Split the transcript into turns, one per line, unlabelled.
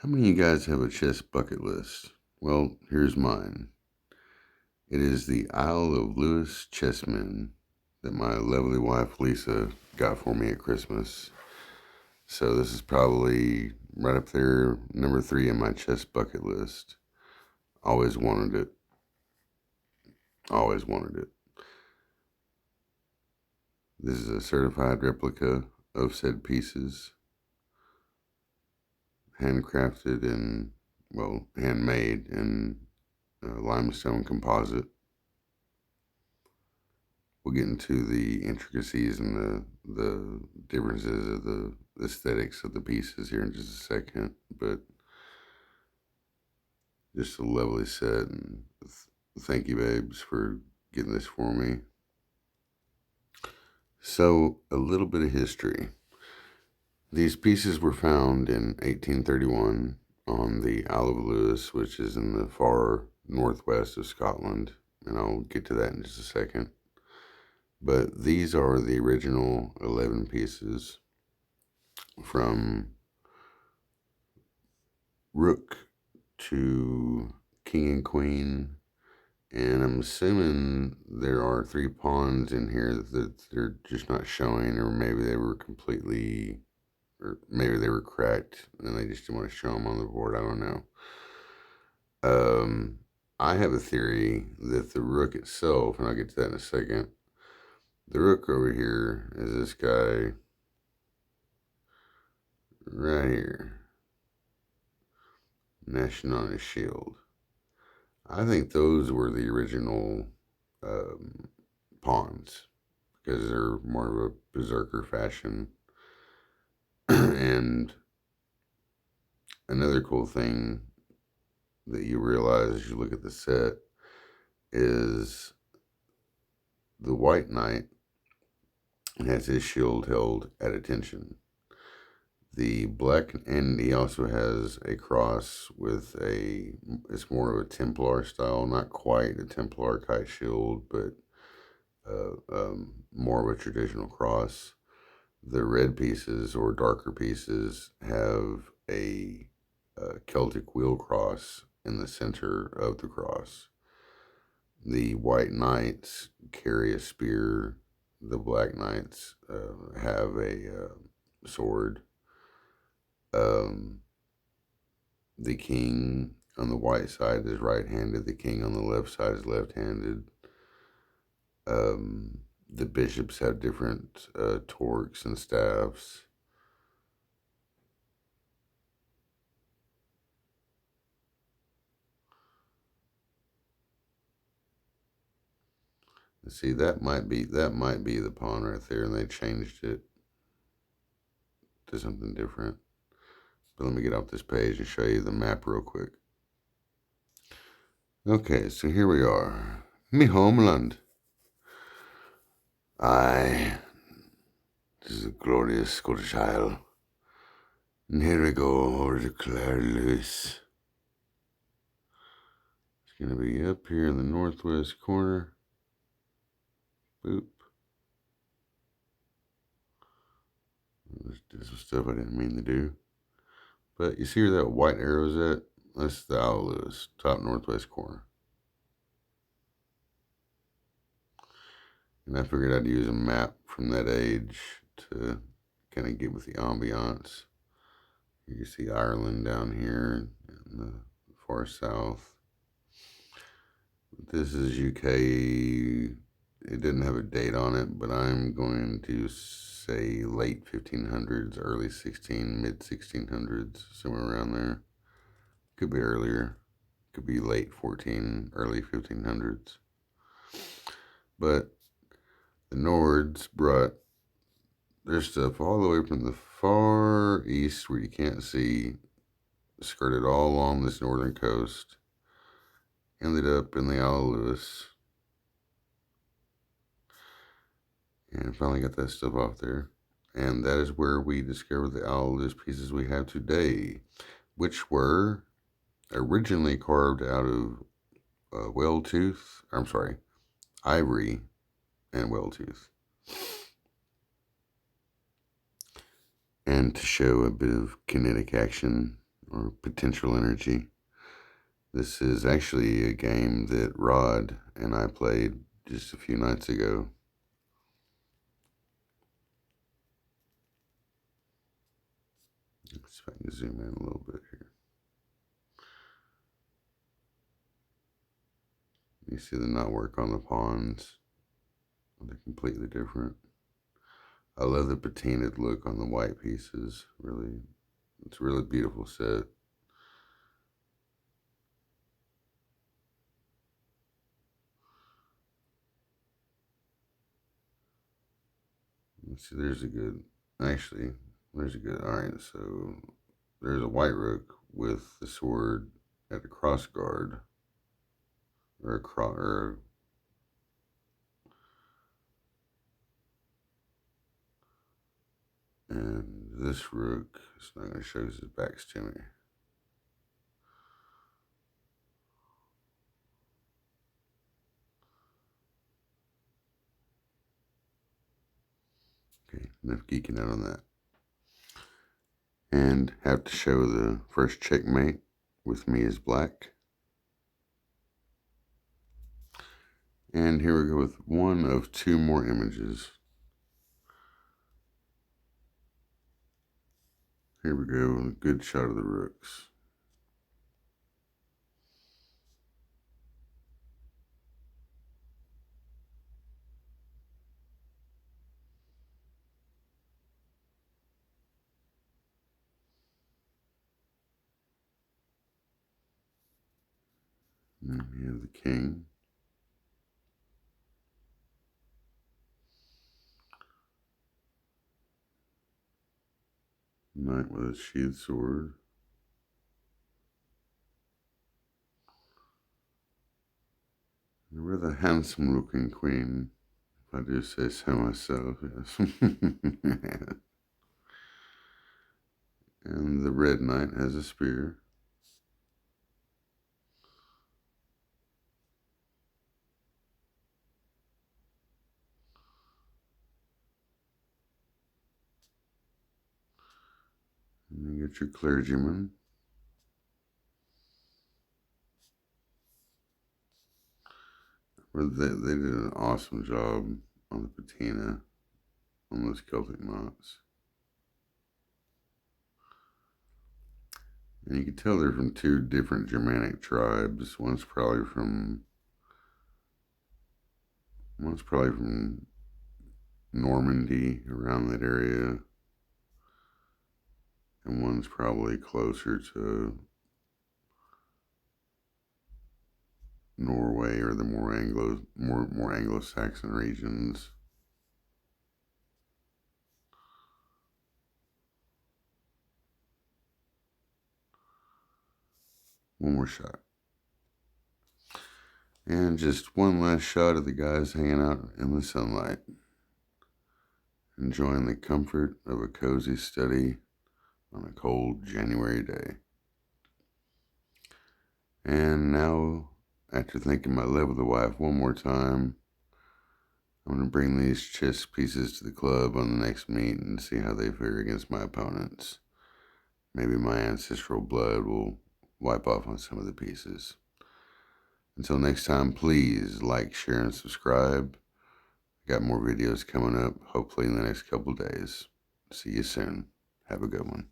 How many of you guys have a chess bucket list? Well, here's mine. It is the Isle of Lewis chessmen that my lovely wife Lisa got for me at Christmas. So this is probably right up there, number 3 in my chess bucket list. Always wanted it. Always wanted it. This is a certified replica of said pieces, handcrafted and, handmade in limestone composite. We'll get into the intricacies and the differences of the aesthetics of the pieces here in just a second, but just a lovely set, and thank you, babes, for getting this for me. So, a little bit of history. These pieces were found in 1831 on the Isle of Lewis, which is in the far northwest of Scotland, and I'll get to that in just a second. But these are the original 11 pieces from rook to king and queen. And I'm assuming there are 3 pawns in here that they're just not showing, or maybe they were completely, or maybe they were cracked and they just didn't want to show them on the board. I don't know. I have a theory that the rook itself, and I'll get to that in a second, the rook over here is this guy right here, gnashing on his shield. I think those were the original pawns because they're more of a berserker fashion. And another cool thing that you realize as you look at the set is the white knight has his shield held at attention. The black, and he also has a cross with it's more of a Templar style, not quite a Templar kite shield, but more of a traditional cross. The red pieces or darker pieces have a Celtic wheel cross in the center of the cross. The white knights carry a spear. The black knights have a sword. The king on the white side is right-handed. The king on the left side is left-handed. The bishops have different torques and staffs. See, that might be the pawn right there, and they changed it to something different. But let me get off this page and show you the map real quick. Okay, so here we are. Me homeland. Aye, this is a glorious Scottish Isle. And here we go over to Clare Lewis. It's going to be up here in the northwest corner. Boop. Let's do some stuff I didn't mean to do. But you see where that white arrow's at? That's the Isle of Lewis, top northwest corner. And I figured I'd use a map from that age to kind of get with the ambiance. You can see Ireland down here in the far south. This is UK. It didn't have a date on it, but I'm going to say late 1500s, early mid 1600s, somewhere around there. Could be earlier. Could be late early 1500s. But the Nords brought their stuff all the way from the far east where you can't see, skirted all along this northern coast, ended up in the Isle of Lewis, and finally got that stuff off there. And that is where we discovered the Isle of Lewis pieces we have today, which were originally carved out of ivory and whale tooth. And to show a bit of kinetic action or potential energy. This is actually a game that Rod and I played just a few nights ago. Let's see if I can zoom in a little bit here. You see the knotwork on the pawns. They're completely different. I love the patinaed look on the white pieces. Really, it's a really beautiful set. Let's see, there's a good, actually, there's a good, all right, so there's a white rook with the sword at the cross guard, or a cross, or, and this rook, it's not going to show his backs to me. Okay, enough geeking out on that. And have to show the first checkmate with me as black. And here we go with one of two more images. Here we go, a good shot of the rooks. And we have the king. Knight with a sheathed sword. A rather handsome looking queen, if I do say so myself, yes. And the red knight has a spear. And you get your clergyman. They did an awesome job on the patina on those Celtic knots. And you can tell they're from two different Germanic tribes. One's probably from Normandy, around that area, and one's probably closer to Norway or the more Anglo-Saxon regions. One more shot. And just one last shot of the guys hanging out in the sunlight, enjoying the comfort of a cozy study on a cold January day. And now, after thinking my love of the wife one more time, I'm going to bring these chess pieces to the club on the next meet and see how they fare against my opponents. Maybe my ancestral blood will wipe off on some of the pieces. Until next time, please like, share, and subscribe. Got more videos coming up, hopefully in the next couple days. See you soon. Have a good one.